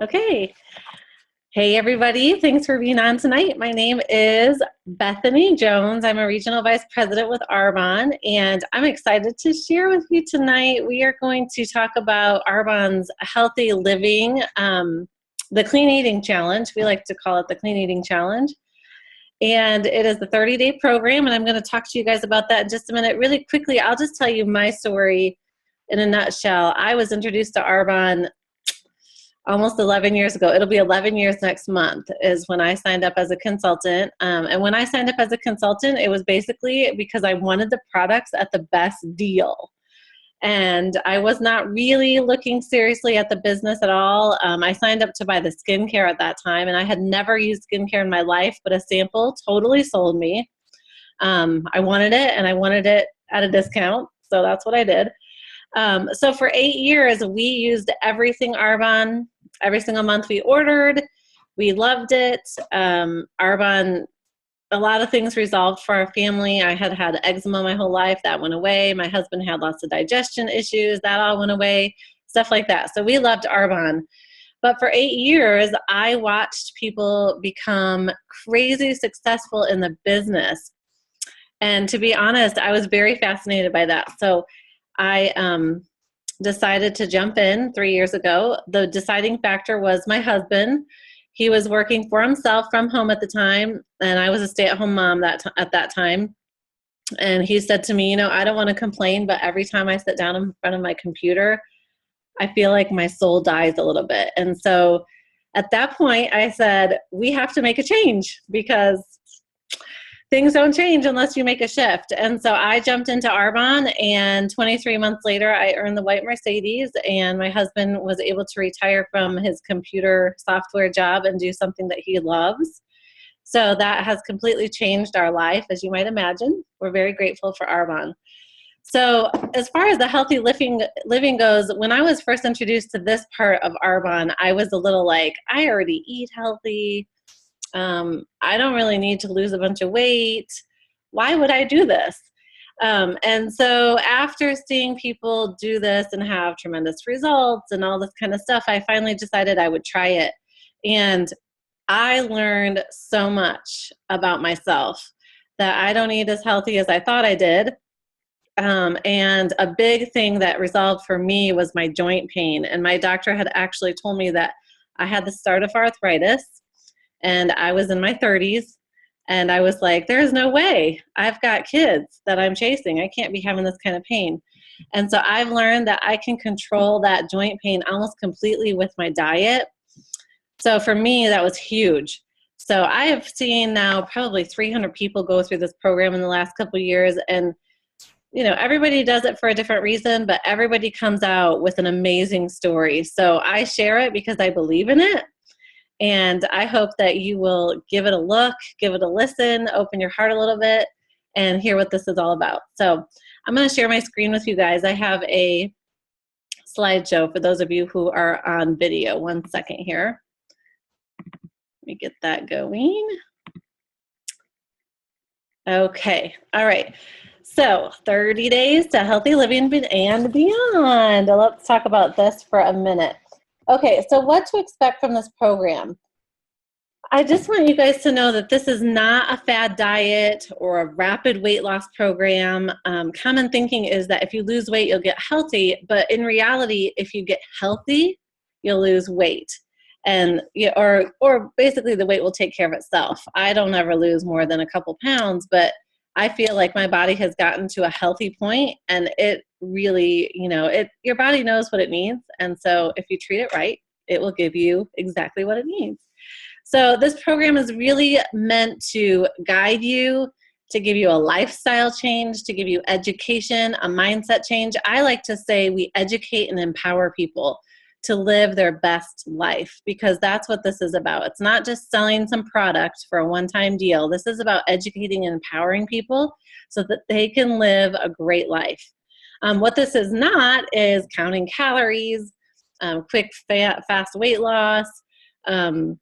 Okay. Hey, everybody. Thanks for being on tonight. My name is Bethany Jones. I'm a regional vice president with Arbonne, and I'm excited to share with you tonight. We are going to talk about Arbonne's healthy living, the clean eating challenge. We like to call it the clean eating challenge. And it is the 30-day program, and I'm going to talk to you guys about that in just a minute. Really quickly, I'll just tell you my story in a nutshell. I was introduced to Arbonne almost 11 years ago. It'll be 11 years next month is when I signed up as a consultant. And when I signed up as a consultant, it was basically because I wanted the products at the best deal. And I was not really looking seriously at the business at all. I signed up to buy the skincare at that time, and I had never used skincare in my life, but a sample totally sold me. I wanted it, and I wanted it at a discount, so that's what I did. So for 8 years, we used everything Arbonne. Every single month we ordered. We loved it. Arbonne, a lot of things resolved for our family. I had had eczema my whole life. That went away. My husband had lots of digestion issues. That all went away. Stuff like that. So we loved Arbonne. But for 8 years, I watched people become crazy successful in the business. And to be honest, I was very fascinated by that. So I decided to jump in 3 years ago. The deciding factor was my husband. He was working for himself from home at the time, and I was a stay-at-home mom at that time. And he said to me, I don't want to complain, but every time I sit down in front of my computer, I feel like my soul dies a little bit. And so at that point, I said, we have to make a change because things don't change unless you make a shift. And so I jumped into Arbonne, and 23 months later, I earned the white Mercedes, and my husband was able to retire from his computer software job and do something that he loves. So that has completely changed our life, as you might imagine. We're very grateful for Arbonne. So as far as the healthy living goes, when I was first introduced to this part of Arbonne, I was a little like, I already eat healthy. I don't really need to lose a bunch of weight. Why would I do this? And so after seeing people do this and have tremendous results and all this kind of stuff, I finally decided I would try it. And I learned so much about myself that I don't eat as healthy as I thought I did. And a big thing that resolved for me was my joint pain. And my doctor had actually told me that I had the start of arthritis. And I was in my 30s, and I was like, there's no way. I've got kids that I'm chasing. I can't be having this kind of pain. And so I've learned that I can control that joint pain almost completely with my diet. So for me, that was huge. So I have seen now probably 300 people go through this program in the last couple of years. And, everybody does it for a different reason, but everybody comes out with an amazing story. So I share it because I believe in it. And I hope that you will give it a look, give it a listen, open your heart a little bit, and hear what this is all about. So I'm going to share my screen with you guys. I have a slideshow for those of you who are on video. 1 second here. Let me get that going. Okay. All right. So 30 days to healthy living and beyond. Let's talk about this for a minute. Okay, so what to expect from this program? I just want you guys to know that this is not a fad diet or a rapid weight loss program. Common thinking is that if you lose weight, you'll get healthy. But in reality, if you get healthy, you'll lose weight. And or basically the weight will take care of itself. I don't ever lose more than a couple pounds, but I feel like my body has gotten to a healthy point, and it really, your body knows what it needs. And so if you treat it right, it will give you exactly what it needs. So this program is really meant to guide you, to give you a lifestyle change, to give you education, a mindset change. I like to say we educate and empower people to live their best life, because that's what this is about. It's not just selling some product for a one-time deal. This is about educating and empowering people so that they can live a great life. What this is not is counting calories, quick, fast weight loss. We're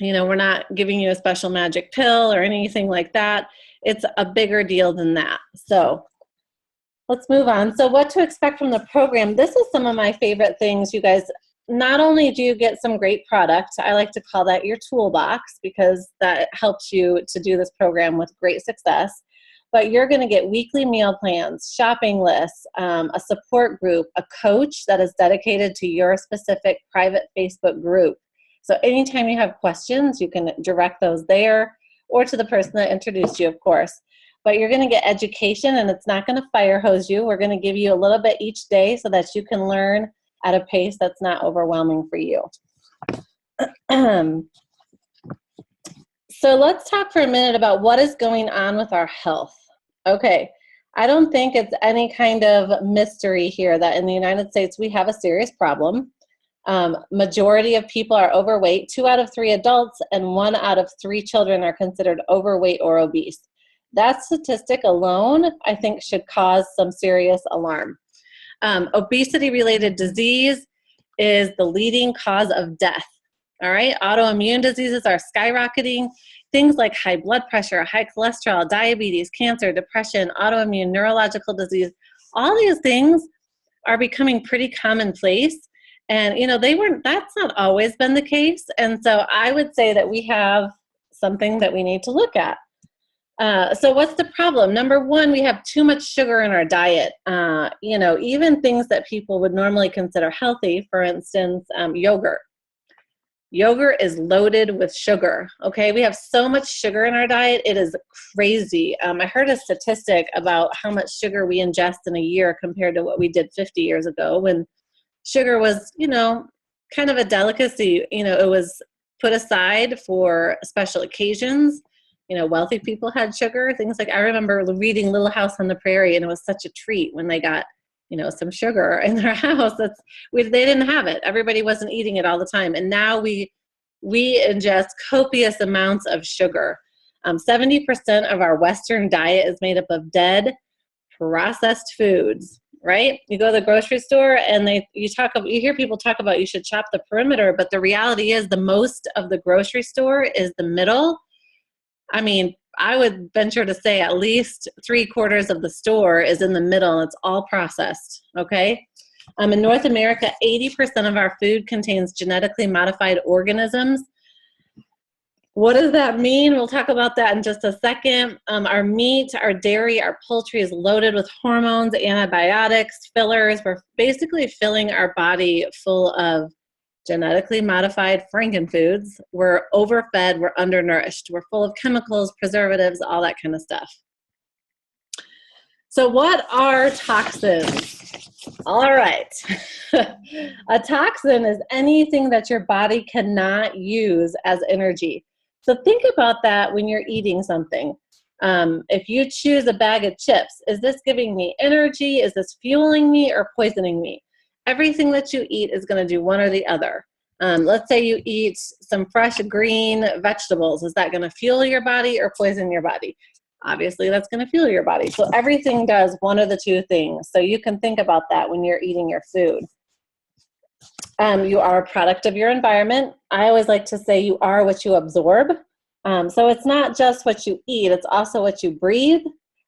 not giving you a special magic pill or anything like that. It's a bigger deal than that. So let's move on. So what to expect from the program. This is some of my favorite things, you guys. not only do you get some great product, I like to call that your toolbox because that helps you to do this program with great success, but you're going to get weekly meal plans, shopping lists, a support group, a coach that is dedicated to your specific private Facebook group. So anytime you have questions, you can direct those there or to the person that introduced you, of course. But you're going to get education, and it's not going to fire hose you. We're going to give you a little bit each day so that you can learn at a pace that's not overwhelming for you. So let's talk for a minute about what is going on with our health. Okay, I don't think it's any kind of mystery here that in the United States we have a serious problem. Majority of people are overweight. 2 out of 3 adults and 1 out of 3 children are considered overweight or obese. That statistic alone, I think, should cause some serious alarm. Obesity-related disease is the leading cause of death. All right, autoimmune diseases are skyrocketing. Things like high blood pressure, high cholesterol, diabetes, cancer, depression, autoimmune, neurological disease, all these things are becoming pretty commonplace. And, you know, that's not always been the case. And so I would say that we have something that we need to look at. So what's the problem? Number one, we have too much sugar in our diet. You know, even things that people would normally consider healthy, for instance, yogurt. Yogurt is loaded with sugar, okay? We have so much sugar in our diet, it is crazy. I heard a statistic about how much sugar we ingest in a year compared to what we did 50 years ago when sugar was, you know, kind of a delicacy. You know, it was put aside for special occasions. You know, wealthy people had sugar, things like, I remember reading Little House on the Prairie, and it was such a treat when they got, you know, some sugar in their house. They didn't have it. Everybody wasn't eating it all the time. And now we ingest copious amounts of sugar. 70% of our Western diet is made up of dead, processed foods, right? You go to the grocery store and you hear people talk about you should shop the perimeter, but the reality is the most of the grocery store is the middle. I mean, I would venture to say at least 3/4 of the store is in the middle, and it's all processed, okay? In North America, 80% of our food contains genetically modified organisms. What does that mean? We'll talk about that in just a second. Our meat, our dairy, our poultry is loaded with hormones, antibiotics, fillers. We're basically filling our body full of genetically modified frankenfoods. We're overfed, we're undernourished, we're full of chemicals, preservatives, all that kind of stuff. So what are toxins? All right. A toxin is anything that your body cannot use as energy. So think about that when you're eating something. If you choose a bag of chips, is this giving me energy? Is this fueling me or poisoning me? Everything that you eat is going to do one or the other. Let's say you eat some fresh green vegetables. Is that going to fuel your body or poison your body? Obviously, that's going to fuel your body. So everything does one of the two things. So you can think about that when you're eating your food. You are a product of your environment. I always like to say you are what you absorb. So it's not just what you eat. It's also what you breathe,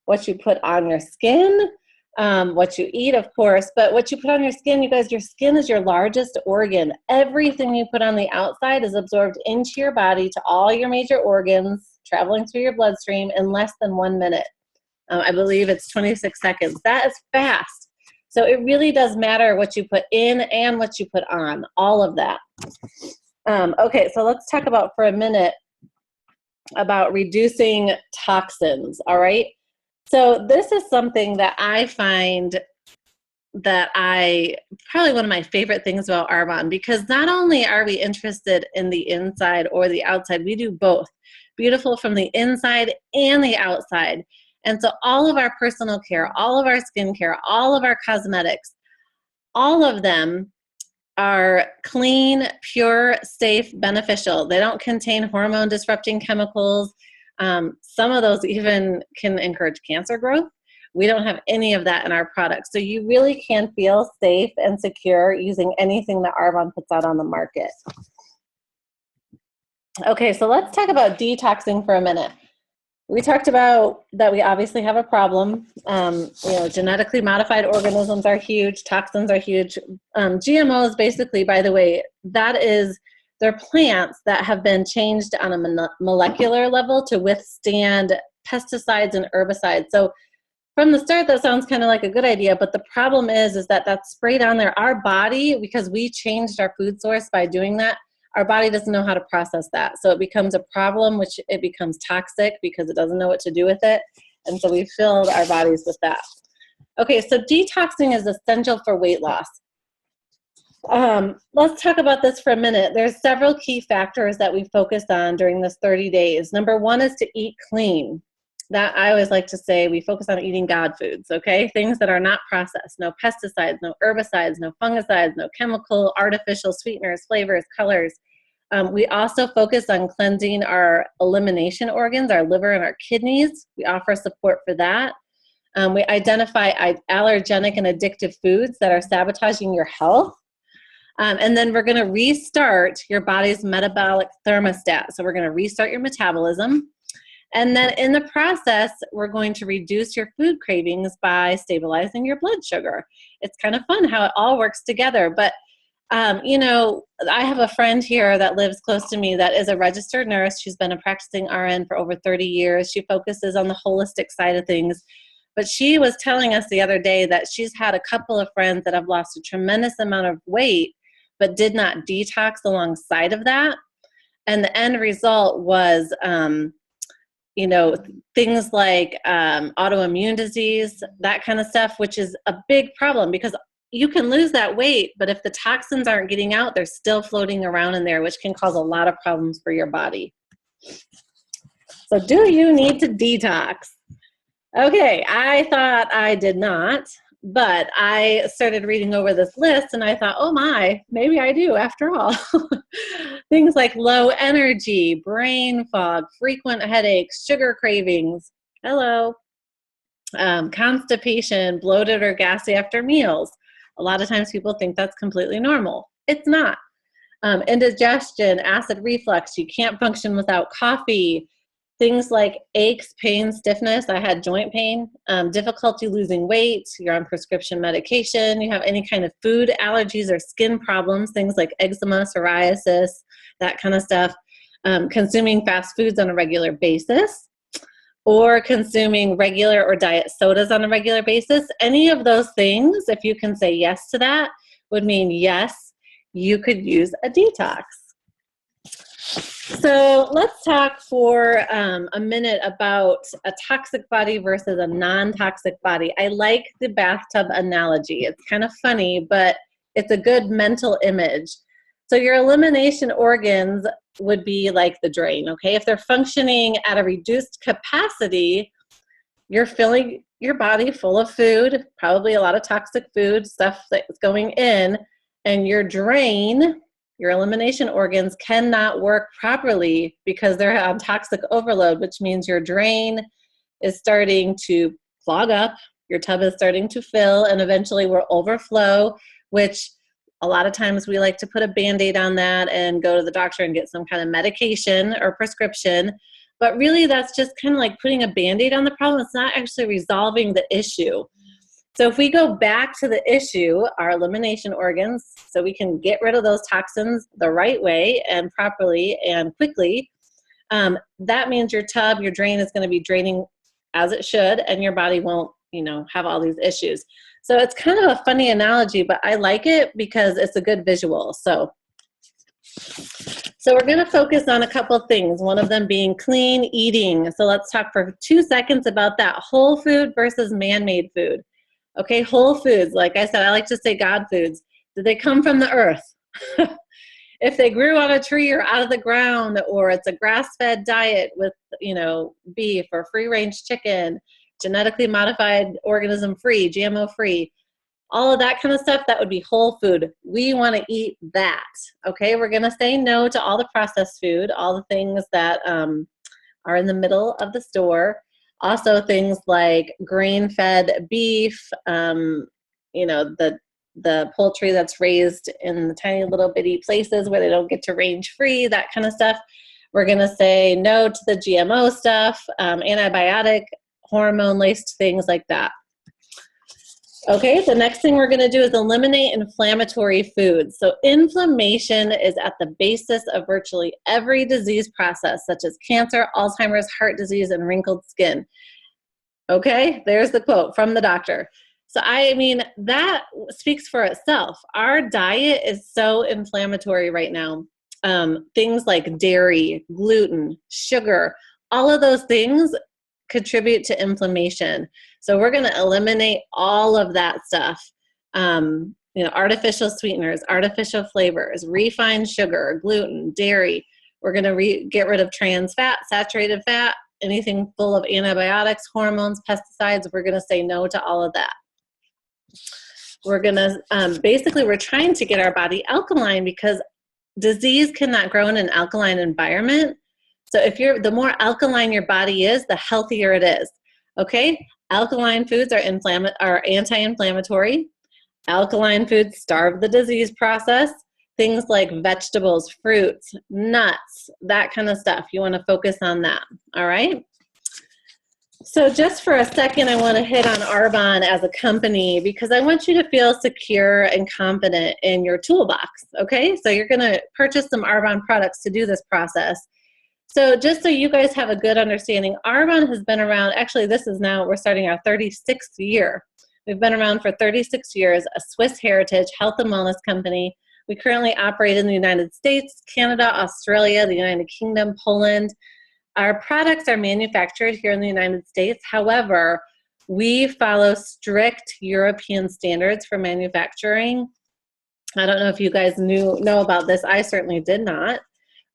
what you put on your skin, what you eat, of course, but what you put on your skin, you guys, your skin is your largest organ. Everything you put on the outside is absorbed into your body to all your major organs, traveling through your bloodstream in less than 1 minute. I believe it's 26 seconds. That is fast. So it really does matter what you put in and what you put on, all of that. Okay, so let's talk about for a minute about reducing toxins, all right? So this is something that I find that probably one of my favorite things about Arbonne, because not only are we interested in the inside or the outside, we do both. Beautiful from the inside and the outside. And so all of our personal care, all of our skincare, all of our cosmetics, all of them are clean, pure, safe, beneficial. They don't contain hormone disrupting chemicals. Some of those even can encourage cancer growth. We don't have any of that in our products. So you really can feel safe and secure using anything that Arbonne puts out on the market. Okay, so let's talk about detoxing for a minute. We talked about that we obviously have a problem. Genetically modified organisms are huge. Toxins are huge. GMOs, basically, by the way, they're plants that have been changed on a molecular level to withstand pesticides and herbicides. So from the start, that sounds kind of like a good idea, but the problem is that that's sprayed on there. Our body, because we changed our food source by doing that, our body doesn't know how to process that. So it becomes a problem, which it becomes toxic because it doesn't know what to do with it. And so we filled our bodies with that. Okay, so detoxing is essential for weight loss. Let's talk about this for a minute. There's several key factors that we focus on during this 30 days. Number one is to eat clean. That I always like to say, we focus on eating God foods, okay? Things that are not processed, no pesticides, no herbicides, no fungicides, no chemical, artificial sweeteners, flavors, colors. We also focus on cleansing our elimination organs, our liver and our kidneys. We offer support for that. We identify allergenic and addictive foods that are sabotaging your health. And then we're going to restart your body's metabolic thermostat. So we're going to restart your metabolism. And then in the process, we're going to reduce your food cravings by stabilizing your blood sugar. It's kind of fun how it all works together. But, I have a friend here that lives close to me that is a registered nurse. She's been a practicing RN for over 30 years. She focuses on the holistic side of things. But she was telling us the other day that she's had a couple of friends that have lost a tremendous amount of weight, but did not detox alongside of that. And the end result was, things like autoimmune disease, that kind of stuff, which is a big problem because you can lose that weight, but if the toxins aren't getting out, they're still floating around in there, which can cause a lot of problems for your body. So do you need to detox? Okay, I thought I did not, but I started reading over this list and I thought, oh my, maybe I do after all. Things like low energy, brain fog, frequent headaches, sugar cravings, constipation, bloated or gassy after meals. A lot of times people think that's completely normal. It's not. Indigestion, acid reflux, you can't function without coffee. Things like aches, pain, stiffness. I had joint pain, difficulty losing weight, you're on prescription medication, you have any kind of food allergies or skin problems, things like eczema, psoriasis, that kind of stuff, consuming fast foods on a regular basis, or consuming regular or diet sodas on a regular basis. Any of those things, if you can say yes to that, would mean yes, you could use a detox. So let's talk for a minute about a toxic body versus a non-toxic body. I like the bathtub analogy. It's kind of funny, but it's a good mental image. So your elimination organs would be like the drain, okay? If they're functioning at a reduced capacity, you're filling your body full of food, probably a lot of toxic food, stuff that's going in, and your drain, your elimination organs cannot work properly because they're on toxic overload, which means your drain is starting to clog up, your tub is starting to fill, and eventually will overflow, which a lot of times we like to put a Band-Aid on that and go to the doctor and get some kind of medication or prescription. But really that's just kind of like putting a Band-Aid on the problem. It's not actually resolving the issue. So if we go back to the issue, our elimination organs, so we can get rid of those toxins the right way and properly and quickly, that means your tub, your drain is going to be draining as it should, and your body won't, have all these issues. So it's kind of a funny analogy, but I like it because it's a good visual. So we're going to focus on a couple things, one of them being clean eating. So let's talk for 2 seconds about that, whole food versus man-made food. Okay, whole foods, like I said, I like to say God foods. Did they come from the earth? If they grew on a tree or out of the ground, or it's a grass-fed diet with, beef or free-range chicken, genetically modified organism free, GMO free, all of that kind of stuff, that would be whole food. We want to eat that, okay? We're going to say no to all the processed food, all the things that are in the middle of the store. Also things like grain-fed beef, the poultry that's raised in the tiny little bitty places where they don't get to range free, that kind of stuff. We're going to say no to the GMO stuff, antibiotic, hormone-laced things like that. Okay, the next thing we're going to do is eliminate inflammatory foods. So inflammation is at the basis of virtually every disease process, such as cancer, Alzheimer's, heart disease, and wrinkled skin. Okay, there's the quote from the doctor. So I mean, that speaks for itself. Our diet is so inflammatory right now. Things like dairy, gluten, sugar, all of those things contribute to inflammation. So we're going to eliminate all of that stuff. Artificial sweeteners, artificial flavors, refined sugar, gluten, dairy. We're going to get rid of trans fat, saturated fat, anything full of antibiotics, hormones, pesticides. We're going to say no to all of that. We're going to, basically, we're trying to get our body alkaline because disease cannot grow in an alkaline environment. So the more alkaline your body is, the healthier it is. Okay? Alkaline foods are anti-inflammatory. Alkaline foods starve the disease process. Things like vegetables, fruits, nuts, that kind of stuff. You want to focus on that. All right? So just for a second, I want to hit on Arbonne as a company because I want you to feel secure and confident in your toolbox, okay? So you're going to purchase some Arbonne products to do this process. So just so you guys have a good understanding, Arbonne has been around, actually we're starting our 36th year. We've been around for 36 years, a Swiss heritage health and wellness company. We currently operate in the United States, Canada, Australia, the United Kingdom, Poland. Our products are manufactured here in the United States. However, we follow strict European standards for manufacturing. I don't know if you guys know about this. I certainly did not.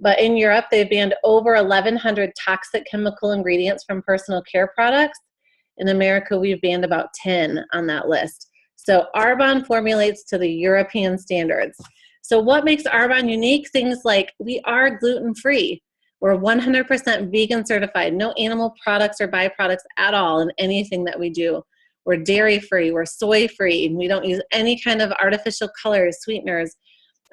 But in Europe, they've banned over 1,100 toxic chemical ingredients from personal care products. In America, we've banned about 10 on that list. So Arbonne formulates to the European standards. So what makes Arbonne unique? Things like we are gluten-free. We're 100% vegan certified, no animal products or byproducts at all in anything that we do. We're dairy-free, we're soy-free, we don't use any kind of artificial colors, sweeteners,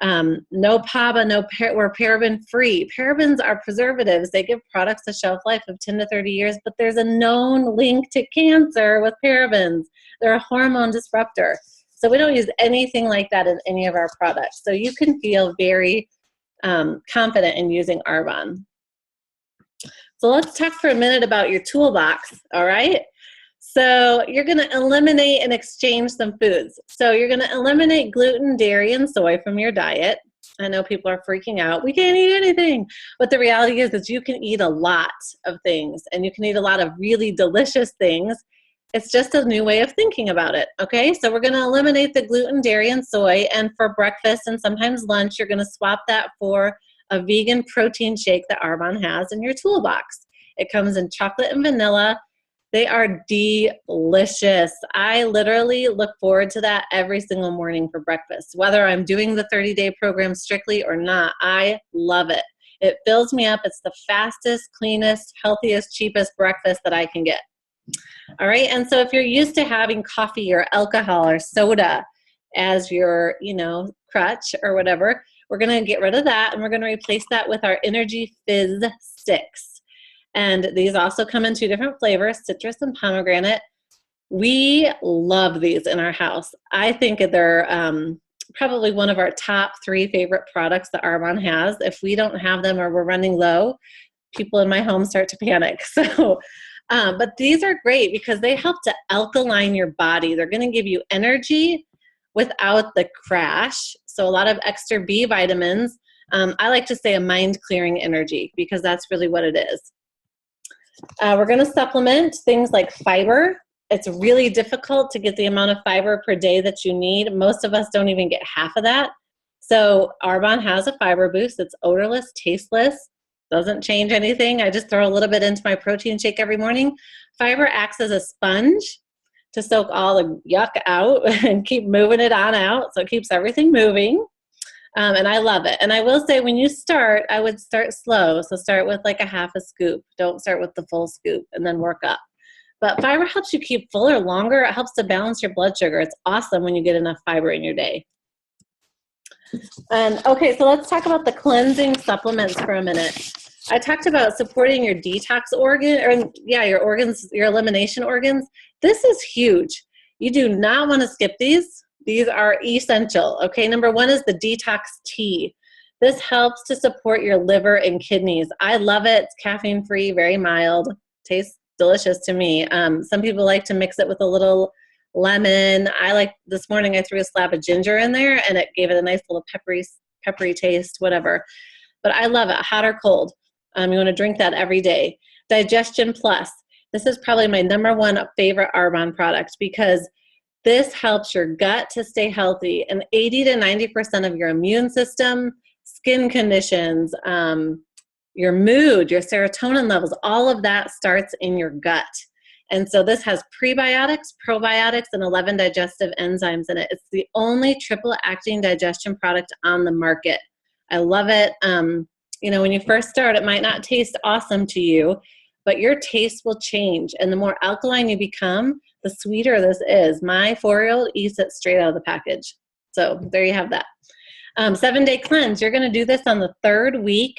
no PABA, we're paraben-free. Parabens are preservatives. They give products a shelf life of 10 to 30 years, but there's a known link to cancer with parabens. They're a hormone disruptor. So we don't use anything like that in any of our products. So you can feel very confident in using Arbonne. So let's talk for a minute about your toolbox, all right? So you're going to eliminate and exchange some foods. So you're going to eliminate gluten, dairy, and soy from your diet. I know people are freaking out. We can't eat anything. But the reality is you can eat a lot of things, and you can eat a lot of really delicious things. It's just a new way of thinking about it, okay? So we're going to eliminate the gluten, dairy, and soy, and for breakfast and sometimes lunch, you're going to swap that for a vegan protein shake that Arbonne has in your toolbox. It comes in chocolate and vanilla. They are delicious. I literally look forward to that every single morning for breakfast. Whether I'm doing the 30-day program strictly or not, I love it. It fills me up. It's the fastest, cleanest, healthiest, cheapest breakfast that I can get. All right, and so if you're used to having coffee or alcohol or soda as your, crutch or whatever, we're going to get rid of that, and we're going to replace that with our Energy Fizz Sticks. And these also come in 2 different flavors, citrus and pomegranate. We love these in our house. I think they're probably one of our top 3 favorite products that Arbonne has. If we don't have them or we're running low, people in my home start to panic. So, but these are great because they help to alkaline your body. They're going to give you energy without the crash. So a lot of extra B vitamins. I like to say a mind-clearing energy because that's really what it is. We're going to supplement things like fiber. It's really difficult to get the amount of fiber per day that you need. Most of us don't even get half of that. So Arbonne has a fiber boost. It's odorless, tasteless, doesn't change anything. I just throw a little bit into my protein shake every morning. Fiber acts as a sponge to soak all the yuck out and keep moving it on out. So it keeps everything moving. And I love it. And I will say when you start, I would start slow. So start with like a half a scoop. Don't start with the full scoop and then work up. But fiber helps you keep fuller longer. It helps to balance your blood sugar. It's awesome when you get enough fiber in your day. And okay, so let's talk about the cleansing supplements for a minute. I talked about supporting your detox organ, or yeah, your organs, your elimination organs. This is huge. You do not want to skip these. These are essential. Okay, number one is the detox tea. This helps to support your liver and kidneys. I love it. It's caffeine free, very mild, tastes delicious to me. Some people like to mix it with a little lemon. This morning I threw a slab of ginger in there and it gave it a nice little peppery taste, whatever. But I love it, hot or cold. You want to drink that every day. Digestion Plus. This is probably my number one favorite Arbonne product because this helps your gut to stay healthy, and 80 to 90% of your immune system, skin conditions, your mood, your serotonin levels, all of that starts in your gut. And so this has prebiotics, probiotics, and 11 digestive enzymes in it. It's the only triple acting digestion product on the market. I love it. When you first start, it might not taste awesome to you, but your taste will change. And the more alkaline you become, the sweeter this is. My 4-year-old eats it straight out of the package. So there you have that. 7-day cleanse. You're going to do this on the 3rd week.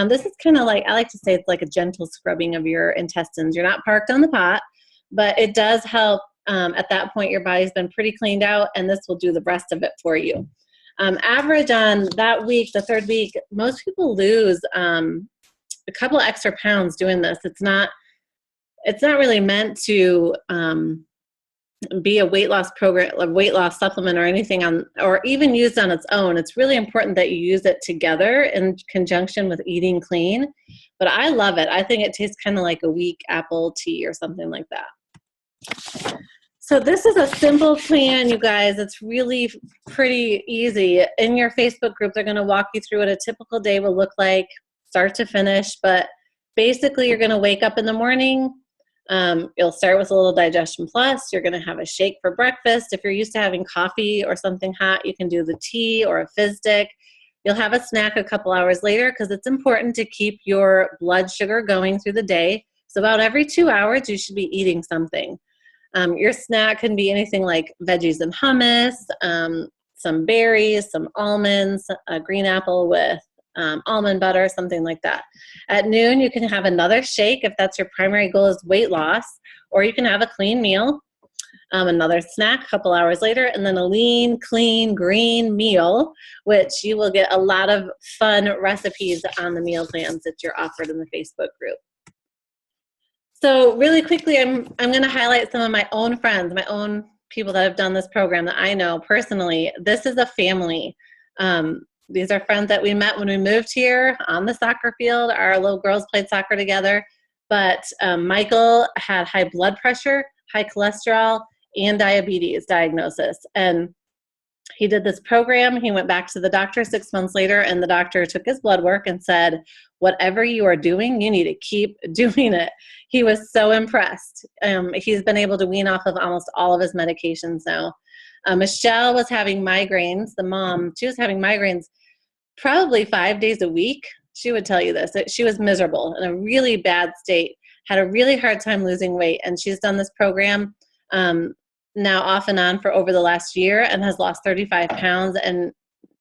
This is kind of like, I like to say it's like a gentle scrubbing of your intestines. You're not parked on the pot, but it does help. At that point, your body's been pretty cleaned out, and this will do the rest of it for you. Average on that week, the 3rd week, most people lose a couple of extra pounds doing this. It's not really meant to be a weight loss program, a weight loss supplement or anything or even used on its own. It's really important that you use it together in conjunction with eating clean. But I love it. I think it tastes kind of like a weak apple tea or something like that. So this is a simple plan, you guys. It's really pretty easy. In your Facebook group, they're going to walk you through what a typical day will look like, start to finish. But basically, you're going to wake up in the morning. You'll start with a little Digestion Plus. You're going to have a shake for breakfast. If you're used to having coffee or something hot, you can do the tea or a fizz stick. You'll have a snack a couple hours later because it's important to keep your blood sugar going through the day. So about every 2 hours, you should be eating something. Your snack can be anything like veggies and hummus, some berries, some almonds, a green apple with almond butter, something like that. At noon, you can have another shake if that's your primary goal is weight loss, or you can have a clean meal, another snack a couple hours later, and then a lean, clean, green meal, which you will get a lot of fun recipes on the meal plans that you're offered in the Facebook group. So really quickly, I'm going to highlight some of my own friends, my own people that have done this program that I know personally. This is a family. These are friends that we met when we moved here on the soccer field. Our little girls played soccer together. But Michael had high blood pressure, high cholesterol, and diabetes diagnosis. And he did this program. He went back to the doctor 6 months later, and the doctor took his blood work and said, whatever you are doing, you need to keep doing it. He was so impressed. He's been able to wean off of almost all of his medications now. Michelle was having migraines. The mom, she was having migraines probably 5 days a week. She would tell you this. She was miserable, in a really bad state, had a really hard time losing weight, and she's done this program now off and on for over the last year and has lost 35 pounds, and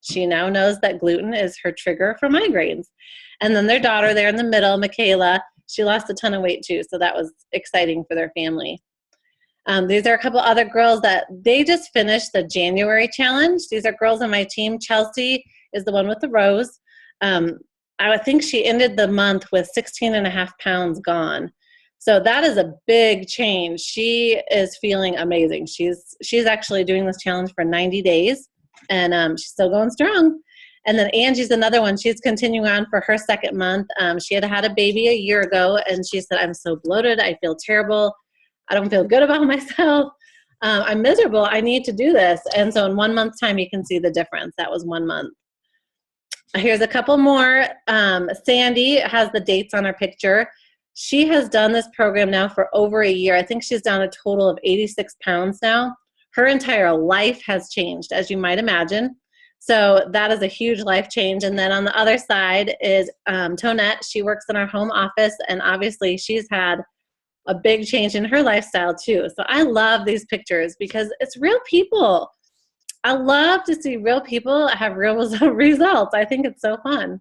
she now knows that gluten is her trigger for migraines. And then their daughter there in the middle, Michaela, she lost a ton of weight too, so that was exciting for their family. These are a couple other girls that they just finished the January challenge. These are girls on my team. Chelsea is the one with the rose. I think she ended the month with 16.5 pounds gone. So that is a big change. She is feeling amazing. She's actually doing this challenge for 90 days, and she's still going strong. And then Angie's another one. She's continuing on for her 2nd month. She had a baby a year ago, and she said, I'm so bloated. I feel terrible. I don't feel good about myself. I'm miserable. I need to do this. And so in 1 month's time, you can see the difference. That was 1 month. Here's a couple more. Sandy has the dates on her picture. She has done this program now for over a year. I think she's down a total of 86 pounds now. Her entire life has changed, as you might imagine. So that is a huge life change. And then on the other side is Tonette. She works in our home office, and obviously she's had a big change in her lifestyle too. So I love these pictures because it's real people. I love to see real people have real results. I think it's so fun.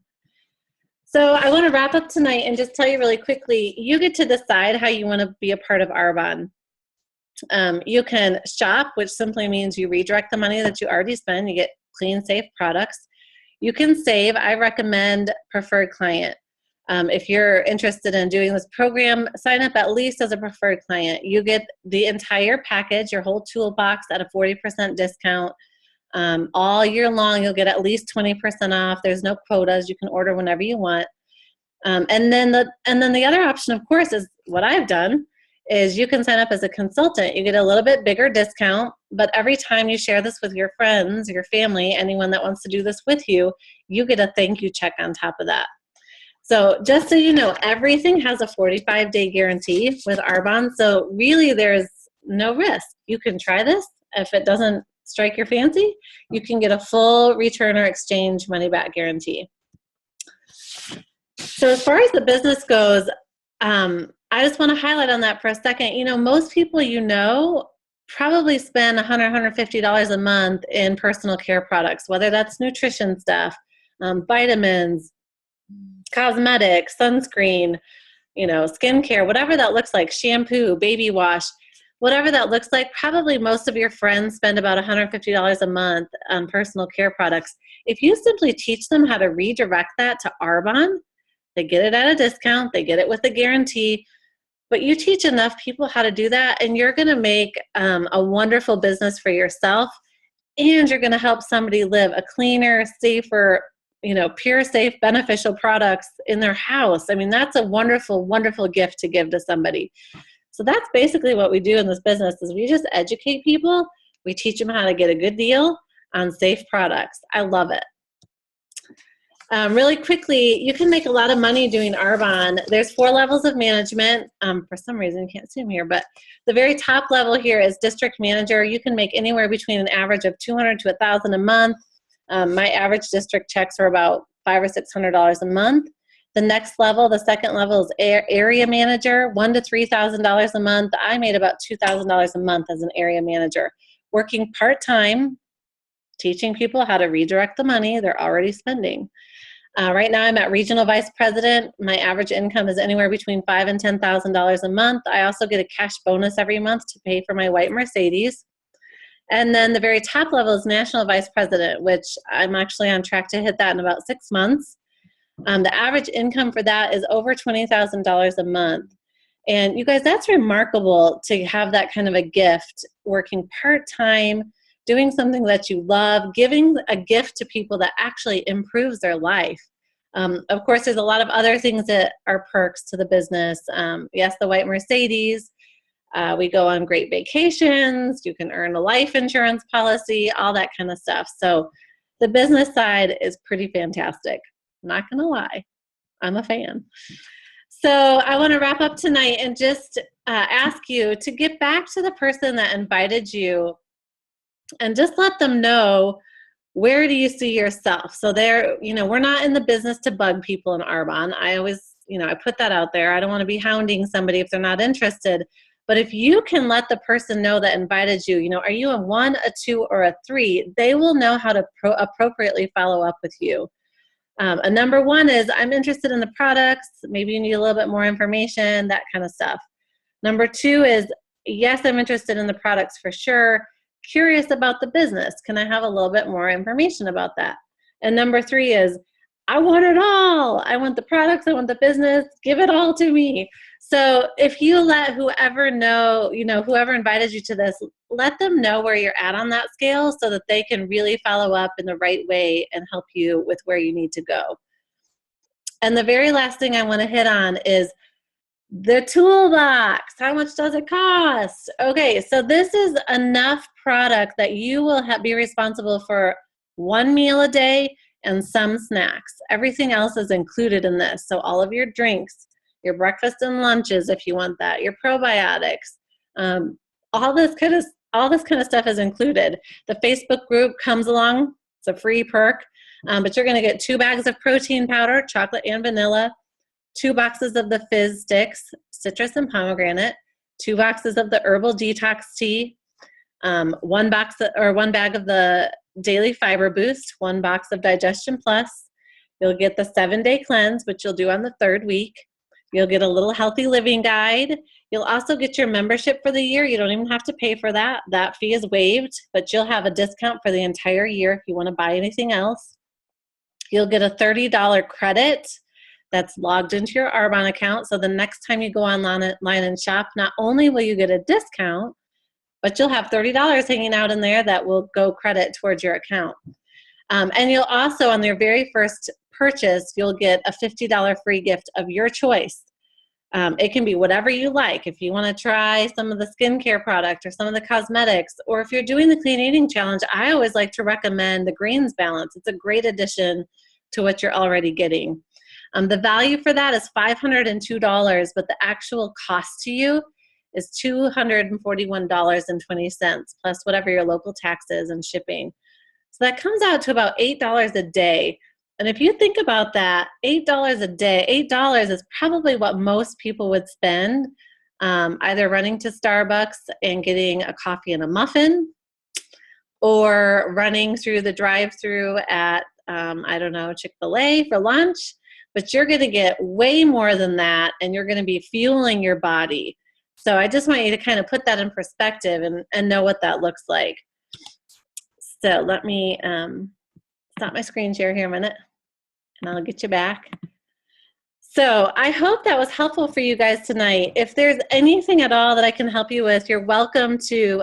So I want to wrap up tonight and just tell you really quickly, you get to decide how you want to be a part of Arbonne. You can shop, which simply means you redirect the money that you already spend. You get clean, safe products. You can save. I recommend preferred client. If you're interested in doing this program, sign up at least as a preferred client. You get the entire package, your whole toolbox at a 40% discount. All year long, you'll get at least 20% off. There's no quotas. You can order whenever you want. And then the other option, of course, is what I've done, is you can sign up as a consultant. You get a little bit bigger discount, but every time you share this with your friends, your family, anyone that wants to do this with you, you get a thank you check on top of that. So just so you know, everything has a 45-day guarantee with Arbonne, so really there's no risk. You can try this. If it doesn't strike your fancy, you can get a full return or exchange money-back guarantee. So as far as the business goes, I just want to highlight on that for a second. You know, most people probably spend $100, $150 a month in personal care products, whether that's nutrition stuff, vitamins, cosmetics, sunscreen, skincare, whatever that looks like, shampoo, baby wash, whatever that looks like. Probably most of your friends spend about $150 a month on personal care products. If you simply teach them how to redirect that to Arbonne, they get it at a discount, they get it with a guarantee, but you teach enough people how to do that, and you're going to make a wonderful business for yourself, and you're going to help somebody live a cleaner, safer, pure, safe, beneficial products in their house. I mean, that's a wonderful, wonderful gift to give to somebody. So that's basically what we do in this business, is we just educate people. We teach them how to get a good deal on safe products. I love it. Really quickly, you can make a lot of money doing Arbonne. There's 4 levels of management. For some reason, you can't see them here, but the very top level here is district manager. You can make anywhere between an average of $200 to $1,000 a month. My average district checks are about $500 or $600 a month. The next level, the second level, is area manager, $1,000 to $3,000 a month. I made about $2,000 a month as an area manager, working part-time, teaching people how to redirect the money they're already spending. Right now I'm at regional vice president. My average income is anywhere between $5,000 and $10,000 a month. I also get a cash bonus every month to pay for my white Mercedes. And then the very top level is national vice president, which I'm actually on track to hit that in about 6 months. The average income for that is over $20,000 a month. And you guys, that's remarkable to have that kind of a gift, working part-time, doing something that you love, giving a gift to people that actually improves their life. Of course, there's a lot of other things that are perks to the business. Yes, the white Mercedes. We go on great vacations. You can earn a life insurance policy, all that kind of stuff. So the business side is pretty fantastic. I'm not going to lie. I'm a fan. So I want to wrap up tonight and just ask you to get back to the person that invited you and just let them know, where do you see yourself? So we're not in the business to bug people in Arbonne. I always, I put that out there. I don't want to be hounding somebody if they're not interested. But if you can let the person know that invited you, are you a 1, a 2, or a 3, they will know how to appropriately follow up with you. A number 1 is, I'm interested in the products. Maybe you need a little bit more information, that kind of stuff. Number 2 is, yes, I'm interested in the products for sure. Curious about the business. Can I have a little bit more information about that? And number 3 is, I want it all. I want the products. I want the business. Give it all to me. So if you let whoever know, whoever invited you to this, let them know where you're at on that scale so that they can really follow up in the right way and help you with where you need to go. And the very last thing I want to hit on is the toolbox. How much does it cost? Okay, so this is enough product that you will be responsible for 1 meal a day and some snacks. Everything else is included in this. So all of your drinks, your breakfast and lunches, if you want that, your probiotics, all this kind of stuff is included. The Facebook group comes along. It's a free perk, but you're going to get 2 bags of protein powder, chocolate and vanilla, 2 boxes of the fizz sticks, citrus and pomegranate, 2 boxes of the herbal detox tea, 1 bag of the daily fiber boost, 1 box of digestion plus, You'll get the 7-day cleanse, which you'll do on the 3rd week. You'll get a little healthy living guide. You'll also get your membership for the year. You don't even have to pay for that. That fee is waived, but you'll have a discount for the entire year if you want to buy anything else. You'll get a $30 credit that's logged into your Arbonne account. So the next time you go online and shop, not only will you get a discount, but you'll have $30 hanging out in there that will go credit towards your account. And you'll also, on your very first purchase, you'll get a $50 free gift of your choice. It can be whatever you like. If you want to try some of the skincare product or some of the cosmetics, or if you're doing the clean eating challenge, I always like to recommend the greens balance. It's a great addition to what you're already getting. The value for that is $502, but the actual cost to you is $241.20, plus whatever your local taxes and shipping. So that comes out to about $8 a day. And if you think about that, $8 a day, $8 is probably what most people would spend either running to Starbucks and getting a coffee and a muffin, or running through the drive-through at, I don't know, Chick-fil-A for lunch. But you're going to get way more than that, and you're going to be fueling your body. So I just want you to kind of put that in perspective and know what that looks like. So let me stop my screen share here a minute, and I'll get you back. So I hope that was helpful for you guys tonight. If there's anything at all that I can help you with, you're welcome to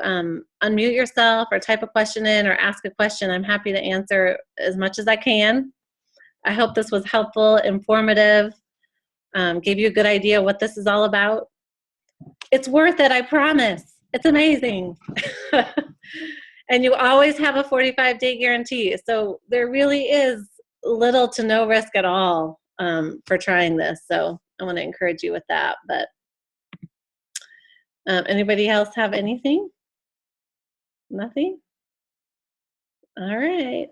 unmute yourself or type a question in or ask a question. I'm happy to answer as much as I can. I hope this was helpful, informative, gave you a good idea what this is all about. It's worth it, I promise. It's amazing. And you always have a 45-day guarantee. So there really is little to no risk at all for trying this. So I want to encourage you with that. But anybody else have anything? Nothing? All right.